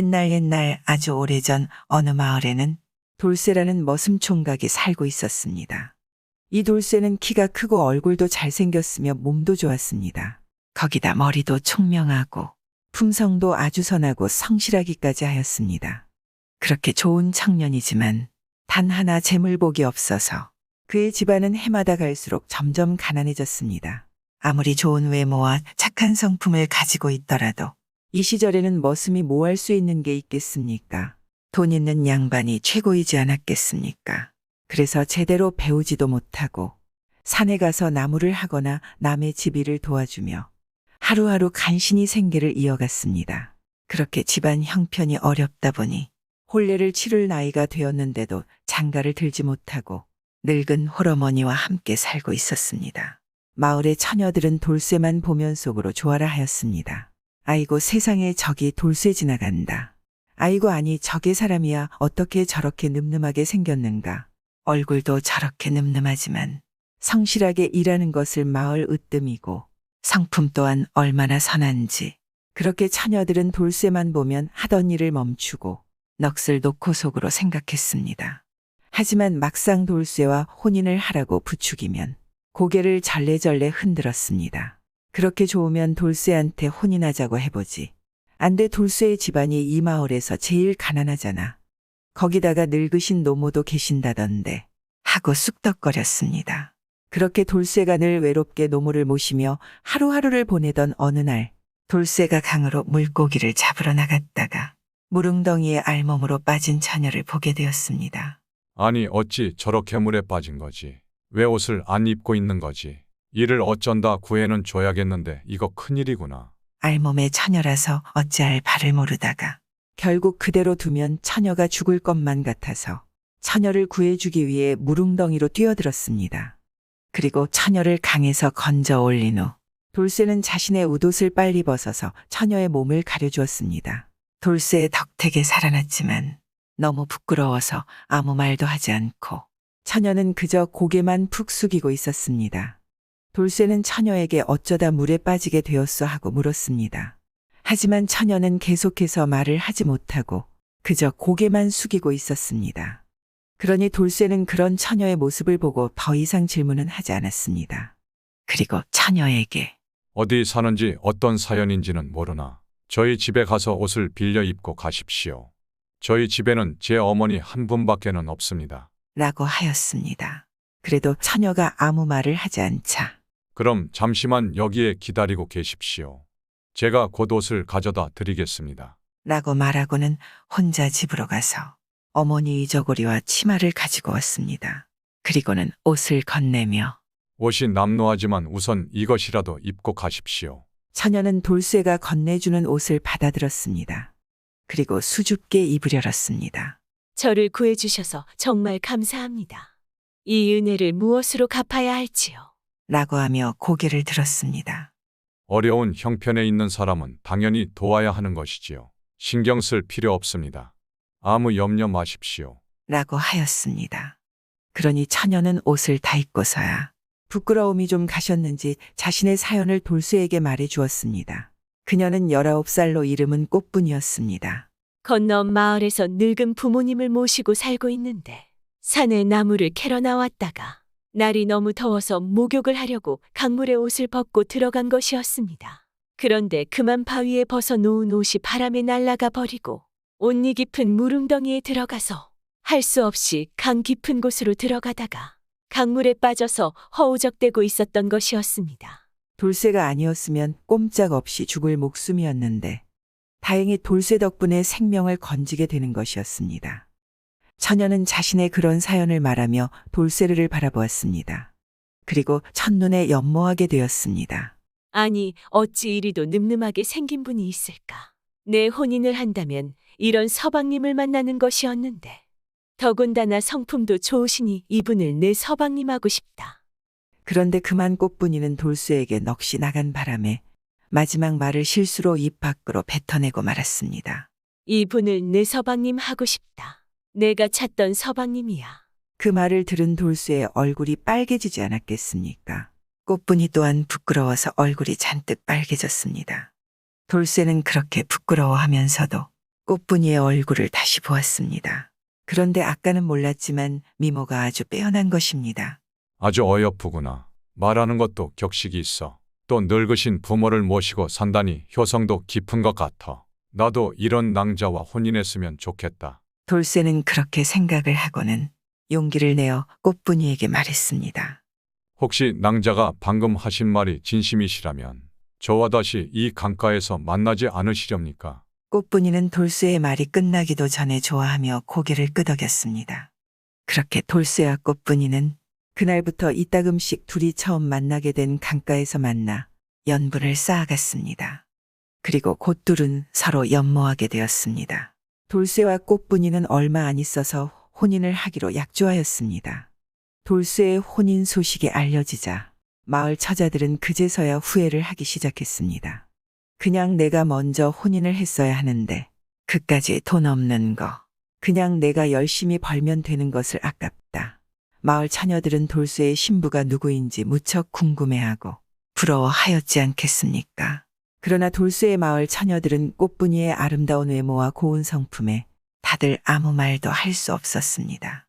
옛날 아주 오래전 어느 마을에는 돌쇠라는 머슴총각이 살고 있었습니다. 이 돌쇠는 키가 크고 얼굴도 잘생겼으며 몸도 좋았습니다. 거기다 머리도 총명하고 품성도 아주 선하고 성실하기까지 하였습니다. 그렇게 좋은 청년이지만 단 하나 재물복이 없어서 그의 집안은 해마다 갈수록 점점 가난해졌습니다. 아무리 좋은 외모와 착한 성품을 가지고 있더라도 이 시절에는 머슴이 뭐 할 수 있는 게 있겠습니까? 돈 있는 양반이 최고이지 않았겠습니까? 그래서 제대로 배우지도 못하고 산에 가서 나무를 하거나 남의 집일을 도와주며 하루하루 간신히 생계를 이어갔습니다. 그렇게 집안 형편이 어렵다 보니 혼례를 치를 나이가 되었는데도 장가를 들지 못하고 늙은 홀어머니와 함께 살고 있었습니다. 마을의 처녀들은 돌쇠만 보면 속으로 좋아라 하였습니다. 아이고 세상에 저기 돌쇠 지나간다. 아이고 아니 저게 사람이야 어떻게 저렇게 늠름하게 생겼는가. 얼굴도 저렇게 늠름하지만 성실하게 일하는 것을 마을 으뜸이고 성품 또한 얼마나 선한지. 그렇게 처녀들은 돌쇠만 보면 하던 일을 멈추고 넋을 놓고 속으로 생각했습니다. 하지만 막상 돌쇠와 혼인을 하라고 부추기면 고개를 절레절레 흔들었습니다. 그렇게 좋으면 돌쇠한테 혼인하자고 해보지. 안 돼 돌쇠의 집안이 이 마을에서 제일 가난하잖아. 거기다가 늙으신 노모도 계신다던데 하고 쑥덕거렸습니다. 그렇게 돌쇠가 늘 외롭게 노모를 모시며 하루하루를 보내던 어느 날 돌쇠가 강으로 물고기를 잡으러 나갔다가 무릉덩이에 알몸으로 빠진 처녀를 보게 되었습니다. 아니 어찌 저렇게 물에 빠진 거지? 왜 옷을 안 입고 있는 거지? 이를 어쩐다 구해는 줘야겠는데 이거 큰일이구나. 알몸의 처녀라서 어찌할 바를 모르다가 결국 그대로 두면 처녀가 죽을 것만 같아서 처녀를 구해주기 위해 무릉덩이로 뛰어들었습니다. 그리고 처녀를 강에서 건져 올린 후 돌쇠는 자신의 웃옷을 빨리 벗어서 처녀의 몸을 가려주었습니다. 돌쇠의 덕택에 살아났지만 너무 부끄러워서 아무 말도 하지 않고 처녀는 그저 고개만 푹 숙이고 있었습니다. 돌쇠는 처녀에게 어쩌다 물에 빠지게 되었어 하고 물었습니다. 하지만 처녀는 계속해서 말을 하지 못하고 그저 고개만 숙이고 있었습니다. 그러니 돌쇠는 그런 처녀의 모습을 보고 더 이상 질문은 하지 않았습니다. 그리고 처녀에게 어디 사는지 어떤 사연인지는 모르나 저희 집에 가서 옷을 빌려 입고 가십시오. 저희 집에는 제 어머니 한 분밖에는 없습니다. 라고 하였습니다. 그래도 처녀가 아무 말을 하지 않자 그럼 잠시만 여기에 기다리고 계십시오. 제가 곧 옷을 가져다 드리겠습니다. 라고 말하고는 혼자 집으로 가서 어머니 이저고리와 치마를 가지고 왔습니다. 그리고는 옷을 건네며 옷이 남루하지만 우선 이것이라도 입고 가십시오. 처녀는 돌쇠가 건네주는 옷을 받아들었습니다. 그리고 수줍게 입을 열었습니다. 저를 구해주셔서 정말 감사합니다. 이 은혜를 무엇으로 갚아야 할지요? 라고 하며 고개를 들었습니다. 어려운 형편에 있는 사람은 당연히 도와야 하는 것이지요. 신경 쓸 필요 없습니다. 아무 염려 마십시오. 라고 하였습니다. 그러니 처녀는 옷을 다 입고서야 부끄러움이 좀 가셨는지 자신의 사연을 돌쇠에게 말해 주었습니다. 그녀는 19살로 이름은 꽃분이었습니다. 건너 마을에서 늙은 부모님을 모시고 살고 있는데 산에 나무를 캐러 나왔다가 날이 너무 더워서 목욕을 하려고 강물에 옷을 벗고 들어간 것이었습니다. 그런데 그만 바위에 벗어 놓은 옷이 바람에 날아가 버리고 온니 깊은 무릉덩이에 들어가서 할 수 없이 강 깊은 곳으로 들어가다가 강물에 빠져서 허우적대고 있었던 것이었습니다. 돌쇠가 아니었으면 꼼짝없이 죽을 목숨이었는데 다행히 돌쇠 덕분에 생명을 건지게 되는 것이었습니다. 처녀는 자신의 그런 사연을 말하며 돌쇠를 바라보았습니다. 그리고 첫눈에 연모하게 되었습니다. 아니 어찌 이리도 늠름하게 생긴 분이 있을까? 내 혼인을 한다면 이런 서방님을 만나는 것이었는데 더군다나 성품도 좋으시니 이분을 내 서방님하고 싶다. 그런데 그만 꽃분이는 돌쇠에게 넋이 나간 바람에 마지막 말을 실수로 입 밖으로 뱉어내고 말았습니다. 이분을 내 서방님 하고 싶다. 내가 찾던 서방님이야. 그 말을 들은 돌쇠의 얼굴이 빨개지지 않았겠습니까? 꽃분이 또한 부끄러워서 얼굴이 잔뜩 빨개졌습니다. 돌쇠는 그렇게 부끄러워하면서도 꽃분이의 얼굴을 다시 보았습니다. 그런데 아까는 몰랐지만 미모가 아주 빼어난 것입니다. 아주 어여쁘구나. 말하는 것도 격식이 있어. 또 늙으신 부모를 모시고 산다니 효성도 깊은 것 같아. 나도 이런 낭자와 혼인했으면 좋겠다. 돌쇠는 그렇게 생각을 하고는 용기를 내어 꽃분이에게 말했습니다. 혹시 낭자가 방금 하신 말이 진심이시라면 저와 다시 이 강가에서 만나지 않으시렵니까? 꽃분이는 돌쇠의 말이 끝나기도 전에 좋아하며 고개를 끄덕였습니다. 그렇게 돌쇠와 꽃분이는 그날부터 이따금씩 둘이 처음 만나게 된 강가에서 만나 연분을 쌓아갔습니다. 그리고 곧 둘은 서로 연모하게 되었습니다. 돌쇠와 꽃분이는 얼마 안 있어서 혼인을 하기로 약조하였습니다. 돌쇠의 혼인 소식이 알려지자 마을 처자들은 그제서야 후회를 하기 시작했습니다. 그냥 내가 먼저 혼인을 했어야 하는데 그까지 돈 없는 거. 그냥 내가 열심히 벌면 되는 것을 아깝다. 마을 처녀들은 돌쇠의 신부가 누구인지 무척 궁금해하고 부러워하였지 않겠습니까? 그러나 돌쇠의 마을 처녀들은 꽃분이의 아름다운 외모와 고운 성품에 다들 아무 말도 할 수 없었습니다.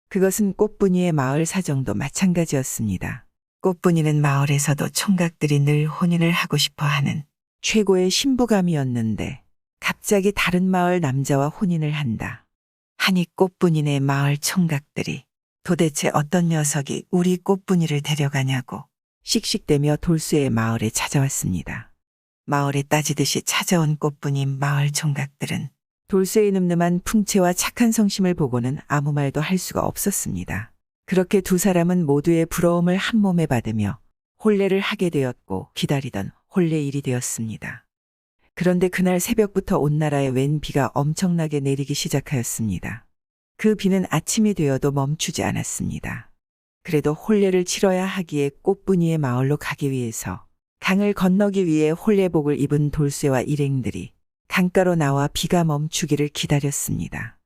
그것은 꽃분이의 마을 사정도 마찬가지였습니다. 꽃분이는 마을에서도 총각들이 늘 혼인을 하고 싶어 하는 최고의 신부감이었는데 갑자기 다른 마을 남자와 혼인을 한다. 하니 꽃분이네 마을 총각들이 도대체 어떤 녀석이 우리 꽃분이를 데려가냐고 씩씩대며 돌쇠의 마을에 찾아왔습니다. 마을에 따지듯이 찾아온 꽃분이 마을 총각들은 돌쇠의 늠름한 풍채와 착한 성심을 보고는 아무 말도 할 수가 없었습니다. 그렇게 두 사람은 모두의 부러움을 한 몸에 받으며 혼례를 하게 되었고 기다리던 혼례일이 되었습니다. 그런데 그날 새벽부터 온 나라에 웬 비가 엄청나게 내리기 시작하였습니다. 그 비는 아침이 되어도 멈추지 않았습니다. 그래도 혼례를 치러야 하기에 꽃분이의 마을로 가기 위해서 강을 건너기 위해 혼례복을 입은 돌쇠와 일행들이 강가로 나와 비가 멈추기를 기다렸습니다.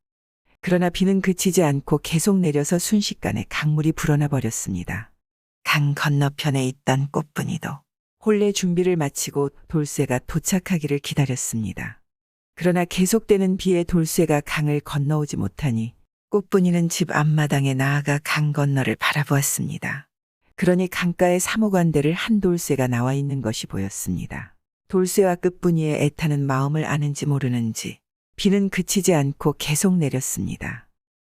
그러나 비는 그치지 않고 계속 내려서 순식간에 강물이 불어나 버렸습니다. 강 건너편에 있던 꽃분이도 혼례 준비를 마치고 돌쇠가 도착하기를 기다렸습니다. 그러나 계속되는 비에 돌쇠가 강을 건너오지 못하니 꽃분이는 집 앞마당에 나아가 강 건너를 바라보았습니다. 그러니 강가에 사모관대를 한 돌쇠가 나와 있는 것이 보였습니다. 돌쇠와 끝분이의 애타는 마음을 아는지 모르는지 비는 그치지 않고 계속 내렸습니다.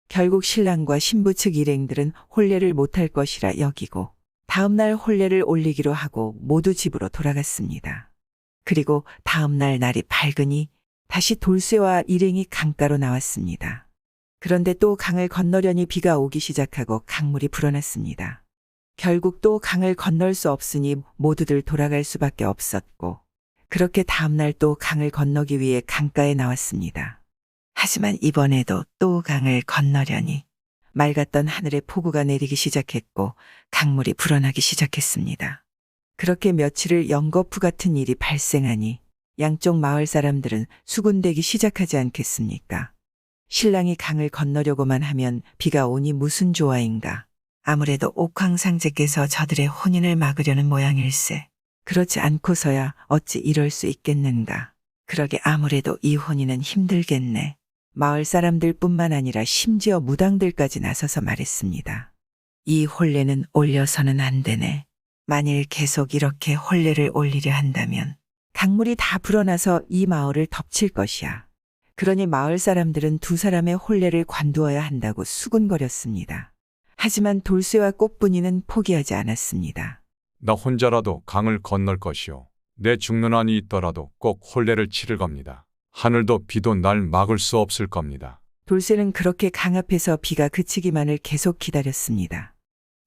결국 신랑과 신부 측 일행들은 혼례를 못할 것이라 여기고 다음날 혼례를 올리기로 하고 모두 집으로 돌아갔습니다. 그리고 다음날 날이 밝으니 다시 돌쇠와 일행이 강가로 나왔습니다. 그런데 또 강을 건너려니 비가 오기 시작하고 강물이 불어났습니다. 결국 또 강을 건널 수 없으니 모두들 돌아갈 수밖에 없었고 그렇게 다음날 또 강을 건너기 위해 강가에 나왔습니다. 하지만 이번에도 또 강을 건너려니 맑았던 하늘에 폭우가 내리기 시작했고 강물이 불어나기 시작했습니다. 그렇게 며칠을 연거푸 같은 일이 발생하니 양쪽 마을 사람들은 수군대기 시작하지 않겠습니까? 신랑이 강을 건너려고만 하면 비가 오니 무슨 조화인가. 아무래도 옥황상제께서 저들의 혼인을 막으려는 모양일세. 그렇지 않고서야 어찌 이럴 수 있겠는가. 그러게 아무래도 이 혼인은 힘들겠네. 마을 사람들뿐만 아니라 심지어 무당들까지 나서서 말했습니다. 이 혼례는 올려서는 안 되네. 만일 계속 이렇게 혼례를 올리려 한다면 강물이 다 불어나서 이 마을을 덮칠 것이야. 그러니 마을 사람들은 두 사람의 혼례를 관두어야 한다고 수군거렸습니다. 하지만 돌쇠와 꽃분이는 포기하지 않았습니다. 나 혼자라도 강을 건널 것이오. 내 죽는 한이 있더라도 꼭 혼례를 치를 겁니다. 하늘도 비도 날 막을 수 없을 겁니다. 돌쇠는 그렇게 강 앞에서 비가 그치기만을 계속 기다렸습니다.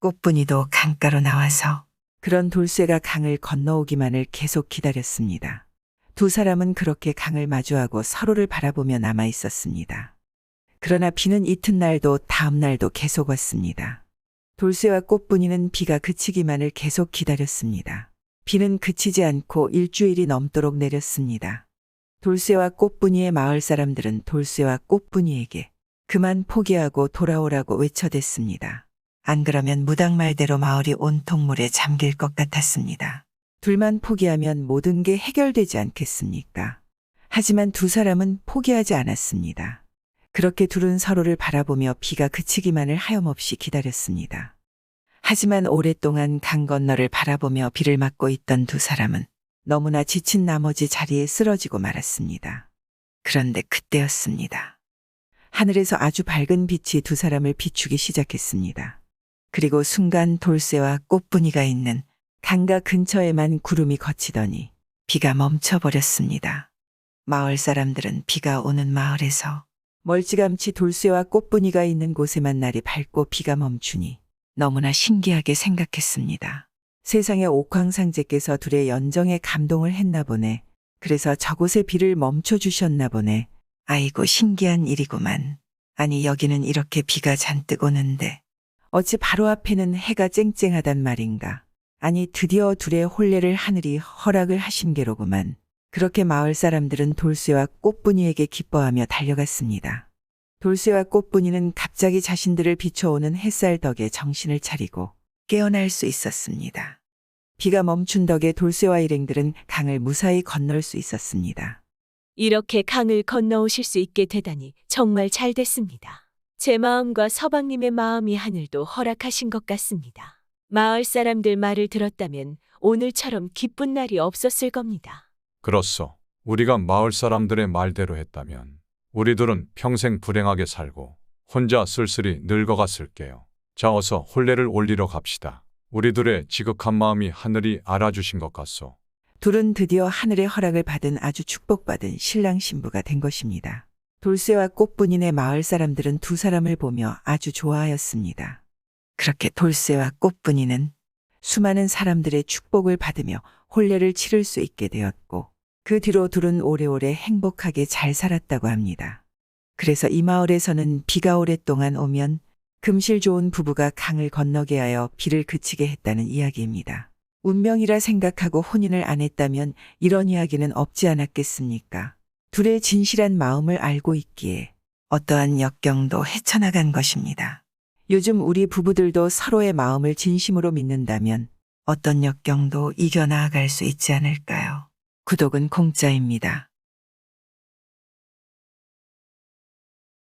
꽃분이도 강가로 나와서 그런 돌쇠가 강을 건너오기만을 계속 기다렸습니다. 두 사람은 그렇게 강을 마주하고 서로를 바라보며 남아 있었습니다. 그러나 비는 이튿날도 다음 날도 계속 왔습니다. 돌쇠와 꽃분이는 비가 그치기만을 계속 기다렸습니다. 비는 그치지 않고 일주일이 넘도록 내렸습니다. 돌쇠와 꽃분이의 마을 사람들은 돌쇠와 꽃분이에게 그만 포기하고 돌아오라고 외쳐댔습니다. 안 그러면 무당 말대로 마을이 온통 물에 잠길 것 같았습니다. 둘만 포기하면 모든 게 해결되지 않겠습니까? 하지만 두 사람은 포기하지 않았습니다. 그렇게 둘은 서로를 바라보며 비가 그치기만을 하염없이 기다렸습니다. 하지만 오랫동안 강 건너를 바라보며 비를 맞고 있던 두 사람은 너무나 지친 나머지 자리에 쓰러지고 말았습니다. 그런데 그때였습니다. 하늘에서 아주 밝은 빛이 두 사람을 비추기 시작했습니다. 그리고 순간 돌쇠와 꽃분이가 있는 강가 근처에만 구름이 걷히더니 비가 멈춰버렸습니다. 마을 사람들은 비가 오는 마을에서 멀찌감치 돌쇠와 꽃분이가 있는 곳에만 날이 밝고 비가 멈추니 너무나 신기하게 생각했습니다. 세상의 옥황상제께서 둘의 연정에 감동을 했나 보네. 그래서 저곳에 비를 멈춰주셨나 보네. 아이고 신기한 일이구만. 아니 여기는 이렇게 비가 잔뜩 오는데 어찌 바로 앞에는 해가 쨍쨍하단 말인가. 아니 드디어 둘의 혼례를 하늘이 허락을 하신 게로구만. 그렇게 마을 사람들은 돌쇠와 꽃분이에게 기뻐하며 달려갔습니다. 돌쇠와 꽃분이는 갑자기 자신들을 비춰오는 햇살 덕에 정신을 차리고 깨어날 수 있었습니다. 비가 멈춘 덕에 돌쇠와 일행들은 강을 무사히 건널 수 있었습니다. 이렇게 강을 건너오실 수 있게 되다니 정말 잘 됐습니다. 제 마음과 서방님의 마음이 하늘도 허락하신 것 같습니다. 마을 사람들 말을 들었다면 오늘처럼 기쁜 날이 없었을 겁니다. 그렇소. 우리가 마을 사람들의 말대로 했다면 우리 둘은 평생 불행하게 살고 혼자 쓸쓸히 늙어갔을게요. 자 어서 혼례를 올리러 갑시다. 우리 둘의 지극한 마음이 하늘이 알아주신 것 같소. 둘은 드디어 하늘의 허락을 받은 아주 축복받은 신랑 신부가 된 것입니다. 돌쇠와 꽃분이네 마을 사람들은 두 사람을 보며 아주 좋아하였습니다. 그렇게 돌쇠와 꽃분이는 수많은 사람들의 축복을 받으며 혼례를 치를 수 있게 되었고 그 뒤로 둘은 오래오래 행복하게 잘 살았다고 합니다. 그래서 이 마을에서는 비가 오랫동안 오면 금실 좋은 부부가 강을 건너게 하여 비를 그치게 했다는 이야기입니다. 운명이라 생각하고 혼인을 안 했다면 이런 이야기는 없지 않았겠습니까? 둘의 진실한 마음을 알고 있기에 어떠한 역경도 헤쳐나간 것입니다. 요즘 우리 부부들도 서로의 마음을 진심으로 믿는다면 어떤 역경도 이겨나갈 수 있지 않을까요? 구독은 공짜입니다.